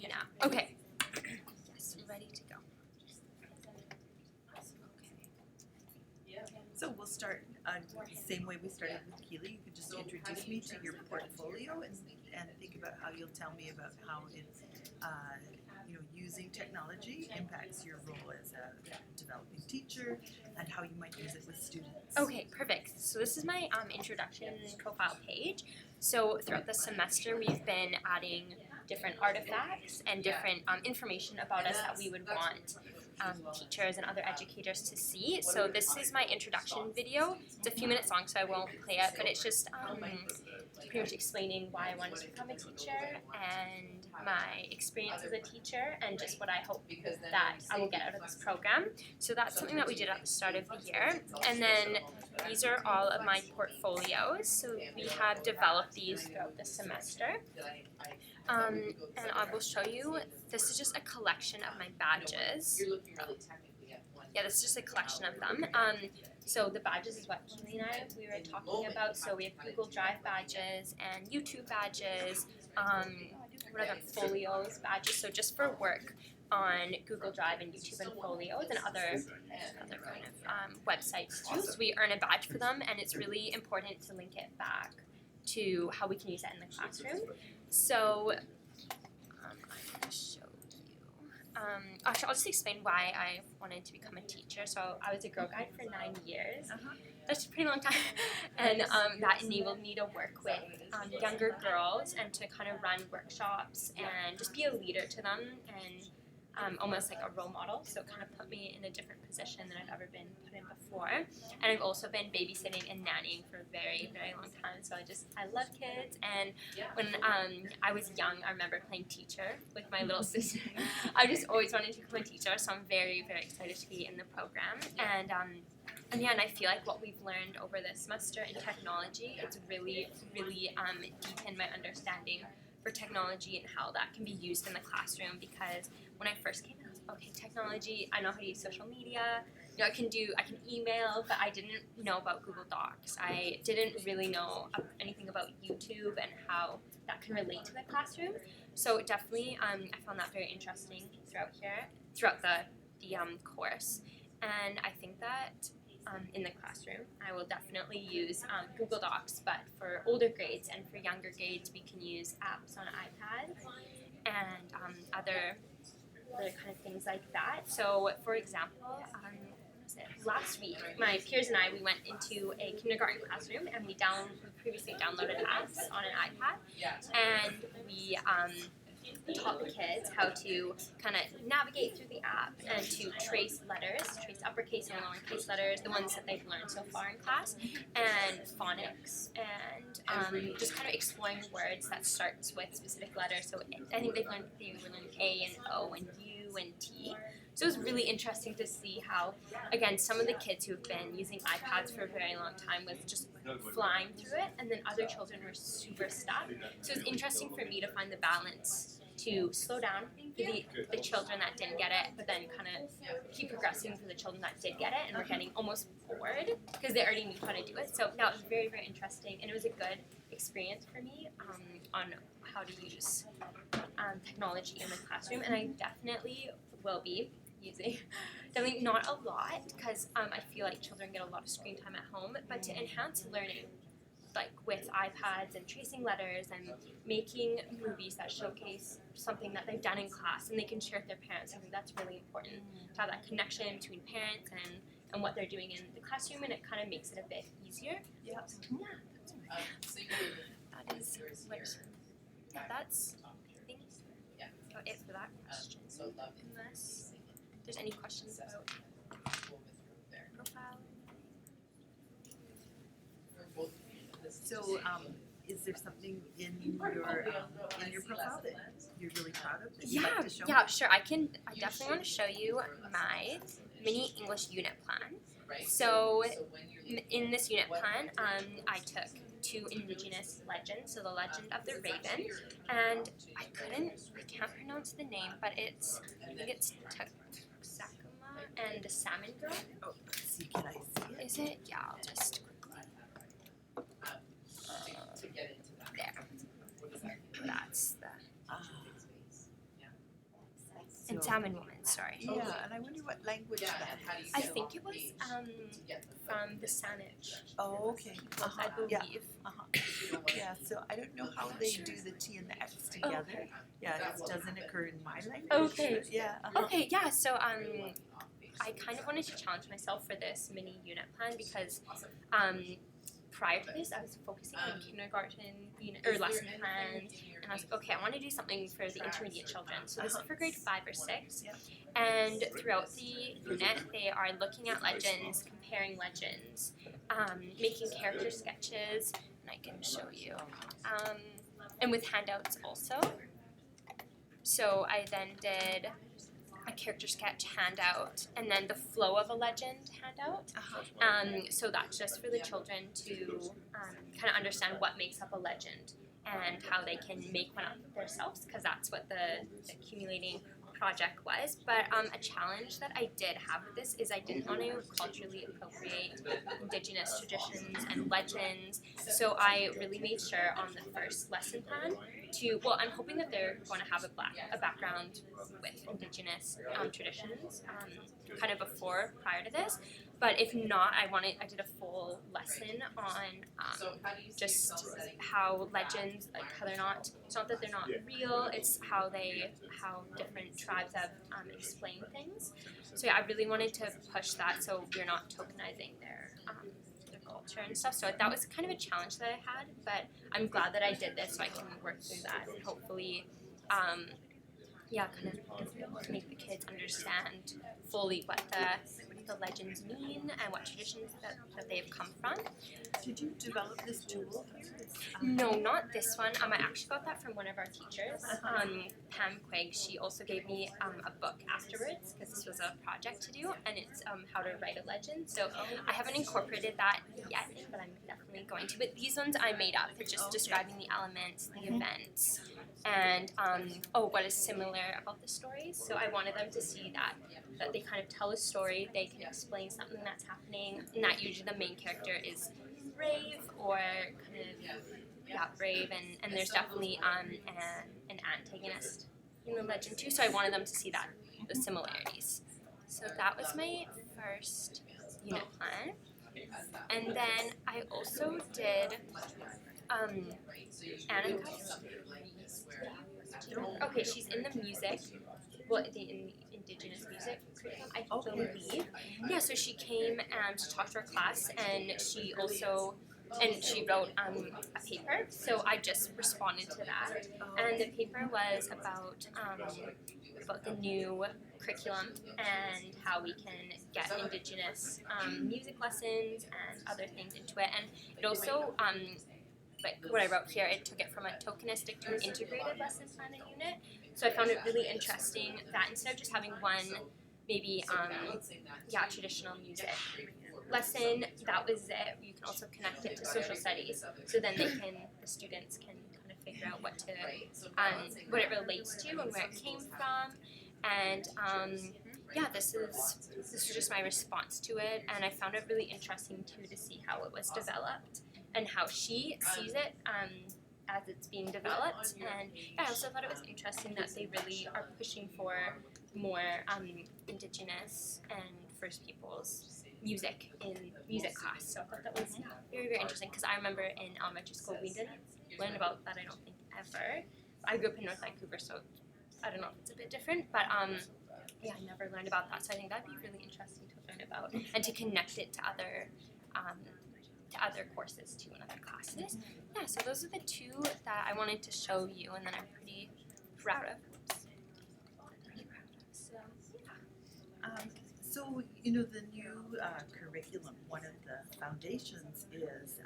now. Okay. Yes, ready to go. So we'll start the same way we started with Keely. You could just introduce me to your portfolio and think about how you'll tell me about how it, using technology impacts your role as a developing teacher and how you might use it with students. Okay, perfect. So this is my introduction profile page. So throughout the semester, we've been adding different artifacts and different information about us that we would want teachers and other educators to see. So this is my introduction video. It's a few minutes long, so I won't play it, but it's just pretty much explaining why I wanted to become a teacher and my experience as a teacher and just what I hope that I will get out of this program. So that's something that we did at the start of the year. And then these are all of my portfolios. So we have developed these throughout the semester. And I will show you, this is just a collection of my badges. Yeah, this is just a collection of them. So the badges is what Jillian and I we were talking about. So we have Google Drive badges and YouTube badges, what other folios badges. So just for work on Google Drive and YouTube and folios and other kind of websites too. So we earn a badge for them, and it's really important to link it back to how we can use it in the classroom. So I'm going to show you. Actually, I'll just explain why I wanted to become a teacher. So I was a Girl Guide for 9 years. That's a pretty long time. And that enabled me to work with younger girls and to kind of run workshops and just be a leader to them and almost like a role model. So it kind of put me in a different position than I've ever been put in before. And I've also been babysitting and nannying for a very, very long time. So I love kids. And when I was young, I remember playing teacher with my little sister. I just always wanted to become a teacher. So I'm very, very excited to be in the program. And I feel like what we've learned over this semester in technology, it's really, really deepened my understanding for technology and how that can be used in the classroom. Because when I first came in, I was like, okay, technology, I know how to use social media, I can email, but I didn't know about Google Docs. I didn't really know anything about YouTube and how that can relate to the classroom. So definitely, I found that very interesting throughout the course. And I think that in the classroom, I will definitely use Google Docs, but for older grades and for younger grades, we can use apps on iPads and other kind of things like that. So, for example, last week, my peers and I, we went into a kindergarten classroom and we previously downloaded apps on an iPad, and we taught the kids how to kind of navigate through the app and to trace uppercase and lowercase letters, the ones that they've learned so far in class, and phonics, and just kind of exploring words that starts with specific letters. So I think they were learning A and O and U and T. So it was really interesting to see how, again, some of the kids who have been using iPads for a very long time was just flying through it, and then other children were super stuck. So it was interesting for me to find the balance to slow down for the children that didn't get it, but then kind of keep progressing for the children that did get it and were getting almost bored because they already knew how to do it. So that was very, very interesting, and it was a good experience for me on how to use technology in the classroom, and I definitely will be using, definitely not a lot because I feel like children get a lot of screen time at home, but to enhance learning, like with iPads and tracing letters and making movies that showcase something that they've done in class and they can share with their parents. I think that's really important to have that connection between parents and what they're doing in the classroom, and it kind of makes it a bit easier. Yeah, that's I think about it for that question. Unless there's any questions about profile. So, is there something in your profile that you're really proud of that you'd like to show? Yeah, sure. I definitely want to show you my mini English unit plan. So, in this unit plan, I took 2 Indigenous legends. So, the Legend of the Raven, and I can't pronounce the name, but I think it's Tuxakuma and the Salmon Girl. Oh, see, can I see it? Is it? Yeah, I'll just quickly. There. That's the. And salmon woman, sorry. Yeah, and I wonder what language that is. I think it was from the Saanich Oh, okay. people, I believe. Yeah. Yeah, so I don't know how they do the T and the X together. Okay. Yeah, it doesn't occur in my language. Okay. Yeah. Okay, yeah, so I kind of wanted to challenge myself for this mini unit plan because prior to this I was focusing on kindergarten unit, or lesson plans, and I was like, okay, I want to do something for the intermediate children. So this is for grade 5 or 6. And throughout the unit they are looking at legends, comparing legends, making character sketches, and I can show you. And with handouts also. So I then did a character sketch handout, and then the flow of a legend handout. So that's just for the children to kind of understand what makes up a legend and how they can make one up themselves, because that's what the accumulating project was. But a challenge that I did have with this is I didn't want to culturally appropriate Indigenous traditions and legends, so I really made sure on the first lesson plan to, well, I'm hoping that they're going to have a background with Indigenous traditions kind of prior to this. But if not, I did a full lesson on just how legends, like how they're not, it's not that they're not real, it's how different tribes have explained things. So yeah, I really wanted to push that so we're not tokenizing their culture and stuff. So that was kind of a challenge that I had, but I'm glad that I did this so I can work through that and hopefully kind of make the kids understand fully what the legends mean and what traditions that they've come from. Did you develop this tool? No, not this one. I actually got that from one of our teachers, Pam Quigg. She also gave me a book afterwards because this was a project to do, and it's how to write a legend. So I haven't incorporated that yet, but I'm definitely going to. But these ones I made up. It's just describing the elements, the events, and what is similar about the stories. So I wanted them to see that they kind of tell a story, they can explain something that's happening, and that usually the main character is brave or kind of brave, and there's definitely an antagonist in the legend too. So I wanted them to see the similarities. So that was my first unit plan, and then I also did Annika. Okay, she's in the music. Well, in Indigenous music curriculum, I believe. Yeah, so she came to talk to our class, and she wrote a paper. So I just responded to that, and the paper was about the new curriculum and how we can get Indigenous music lessons and other things into it, and it also. Like what I wrote here, it took it from a tokenistic to an integrated lesson planning unit. So I found it really interesting that instead of just having one, maybe traditional music lesson, that was it. You can also connect it to social studies. So then the students can kind of figure out what it relates to and where it came from. And this is just my response to it, and I found it really interesting too to see how it was developed and how she sees it as it's being developed. And I also thought it was interesting that they really are pushing for more Indigenous and First Peoples music in music class. So I thought that was very, very interesting, because I remember in elementary school we didn't learn about that, I don't think, ever. I grew up in North Vancouver, so I don't know if it's a bit different, but I never learned about that. So I think that'd be really interesting to learn about and to connect it to other courses too, and other classes. Yeah, so those are the two that I wanted to show you, and then I'm pretty proud of. So, So, you know, the new curriculum, one of the foundations is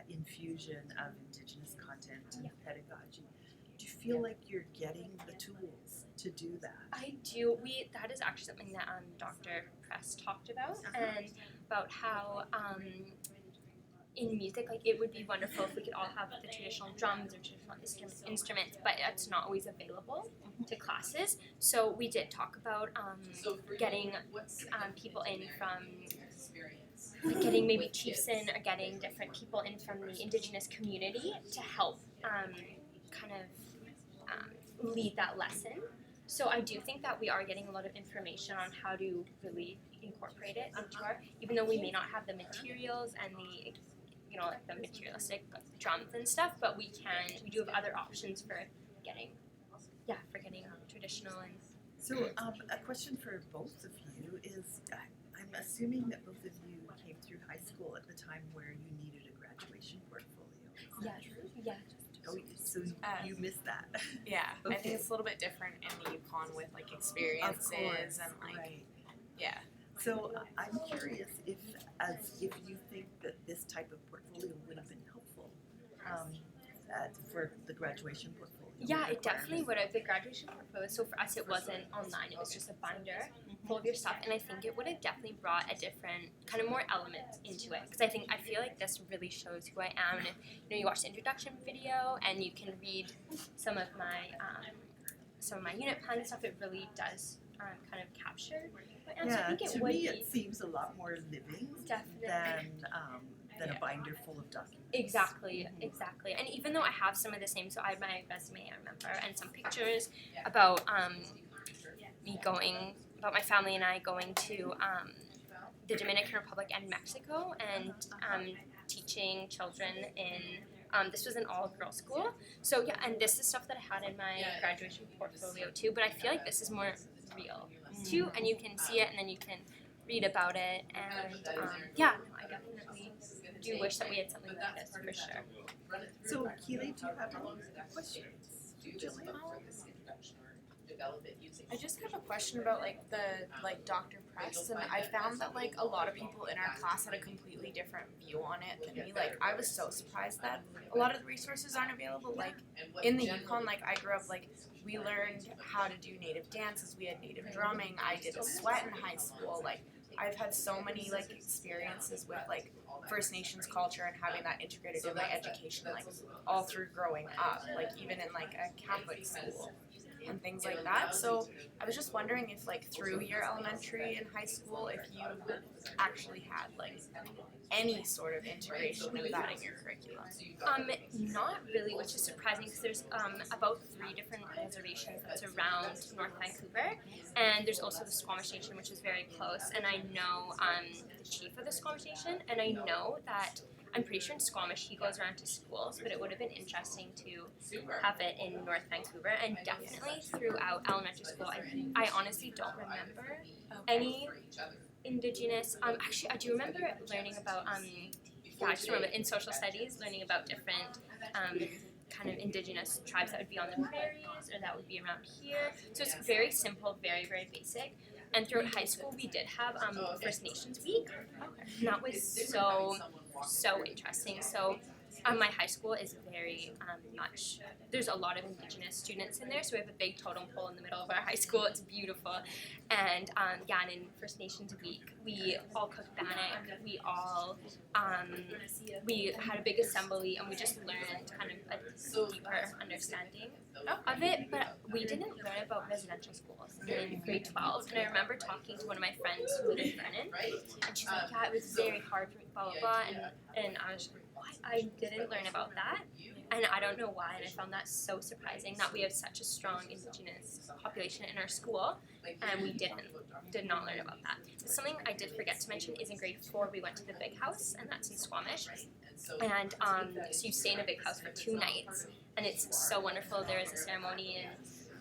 infusion of Indigenous content and pedagogy. Do you feel like you're getting the tools to do that? I do. That is actually something that Dr. Press talked about, and about how in music, like, it would be wonderful if we could all have the traditional drums or traditional instruments, but it's not always available to classes. So we did talk about getting people in from, getting maybe chiefs in, or getting different people in from the Indigenous community to help kind of lead that lesson. So I do think that we are getting a lot of information on how to really incorporate it into our, even though we may not have the materials and the, like the materialistic drums and stuff, but we do have other options for getting traditional and. So a question for both of you is, I'm assuming that both of you came through high school at the time where you needed a graduation portfolio. Is that true? Yeah. Oh, so you missed that. Yeah, I Okay. think it's a little bit different in the Yukon with like experiences and like right. yeah. So I'm curious if you think that this type of portfolio would have been helpful for the graduation portfolio. Yeah, it definitely would have. The graduation portfolio, so for us it wasn't online, it was just a binder full of your stuff, and I think it would have definitely brought a different, kind of more element into it, because I feel like this really shows who I am, and if, you watch the introduction video, and you can read some of my unit plan and stuff, it really does kind of capture who I am. So I think it to would me be. it seems a lot more living Definitely. than a binder full of documents. Exactly. And even though I have some of the same, so I have my resume, I remember, and some pictures about about my family and I going to the Dominican Republic and Mexico and teaching children in, this was an all-girls school. So yeah, and this is stuff that I had in my graduation portfolio too, but I feel like this is more real too, and you can see it and then you can read about it, and I definitely do wish that we had something like this for sure. So Keely, do you have any questions? Jillian? I just have a question about like the Dr. Press, and I found that like a lot of people in our class had a completely different view on it than me. Like I was so surprised that a lot of the resources aren't available. Like in the Yukon, like I grew up, like we learned how to do native dances, we had native drumming, I did a sweat in high school. Like I've had so many like experiences with like First Nations culture and having that integrated in my education, like all through growing up, like even in like a Catholic school and things like that. So I was just wondering if like through your elementary and high school, if you actually had like any sort of integration of that in your curriculum. Not really, which is surprising because there's about 3 different reservations that's around North Vancouver, and there's also the Squamish Nation, which is very close, and I know the chief of the Squamish Nation, and I know that I'm pretty sure in Squamish he goes around to schools, but it would have been interesting to have it in North Vancouver, and definitely throughout elementary school. I honestly don't remember any Indigenous. Actually, I do remember learning about. I just remember in social studies learning about different kind of Indigenous tribes that would be on the prairies or that would be around here. So it's very simple, very, very basic. And throughout high school, we did have First Nations Week, and that was so interesting. So my high school is very much, there's a lot of Indigenous students in there, so we have a big totem pole in the middle of our high school. It's beautiful. And and in First Nations Week, we all cooked bannock, we all, we had a big assembly, and we just learned kind of a deeper understanding of it, but we didn't learn about residential schools in grade 12, and I remember talking to one of my friends who lived in Brennan, and she's like, yeah, it was very hard for me, blah, blah, blah, and I was like, what? I didn't learn about that, and I don't know why, and I found that so surprising that we have such a strong Indigenous population in our school, and we did not learn about that. Something I did forget to mention is in grade 4 we went to the Big House, and that's in Squamish, and so you stay in a big house for 2 nights, and it's so wonderful. There is a ceremony,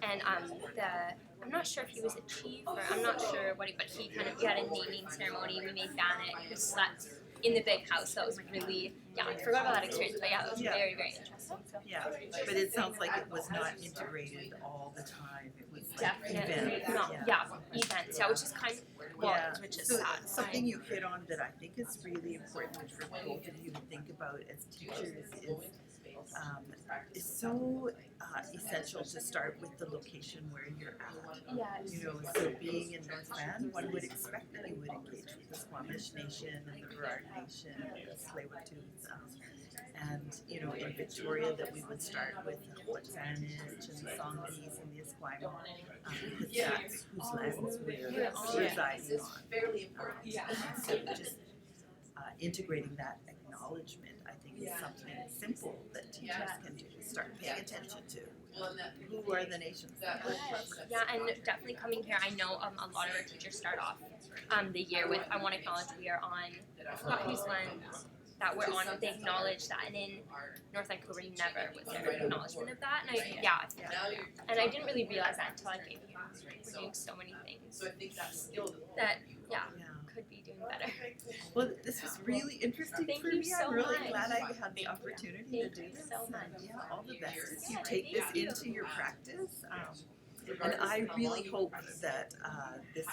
and I'm not sure if he was a chief or I'm not sure what, but he had a naming ceremony. We made bannock. We slept in the big house. That was really, I forgot about that experience, but it was very, very interesting. So. Yeah, but it sounds like it was not integrated all the time. It was like Definitely events. not. Events. Yeah, which is kind of which is so sad. Something you hit on that I think is really important for both of you to think about as teachers is so essential to start with the location where you're at. Yes. So being in North Van, one would expect that you would engage with the Squamish Nation and the Burrard Nation and the Tsleil-Waututh, and in Victoria that we would start with the Wet'suwet'en and the Songhees and the Esquimalt, because that's whose lands we're residing on. So just integrating that acknowledgement, I think, is something simple that teachers can do. Start paying attention to. who are the nations? Yeah, and definitely coming here, I know a lot of our teachers start off the year with, I want to acknowledge we are on, I forgot whose land that we're on, they acknowledge that, and in North Vancouver never was there an acknowledgement of that, and and I didn't really realize that until I came here. We're doing so many things that, could be doing better. Well, this was really interesting Thank for you me. so I'm really much. glad I had the opportunity to Thank do you this. so much. And, all the best as you Yeah, take thank this you. into your practice. And I really hope that this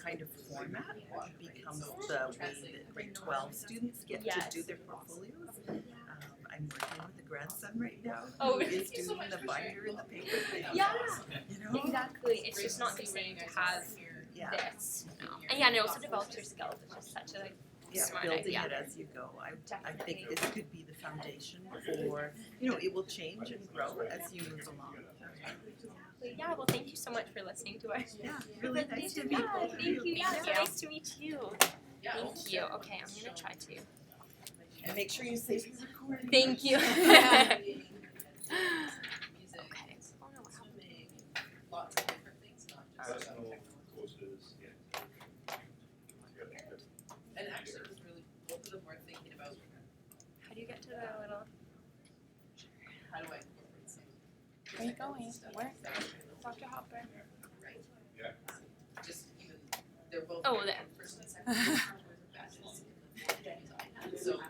kind of format becomes the way that grade 12 students get to do their portfolios. I'm working with a grandson right now who is doing the binder and the paper thing. Yeah, You know? exactly. It's just not the same to have this. And and it also develops your skills, which is such a smart building idea. it as you go. I think this could be the foundation for, it will change and grow as you move along. Yeah, well, thank you so much for listening to us. Yeah, really nice to meet both of Thank you. you. Yeah, so nice to meet you. Thank you. Okay, I'm gonna try to. And make sure you save your recording. Thank you. Okay. Lots of different things, not just courses, and actually it was really both of them were thinking about How do you get to the little? how do I incorporate some Where are you going? Where? Dr. Hopper. right? Yeah. Just even they're both Oh, there. first and second.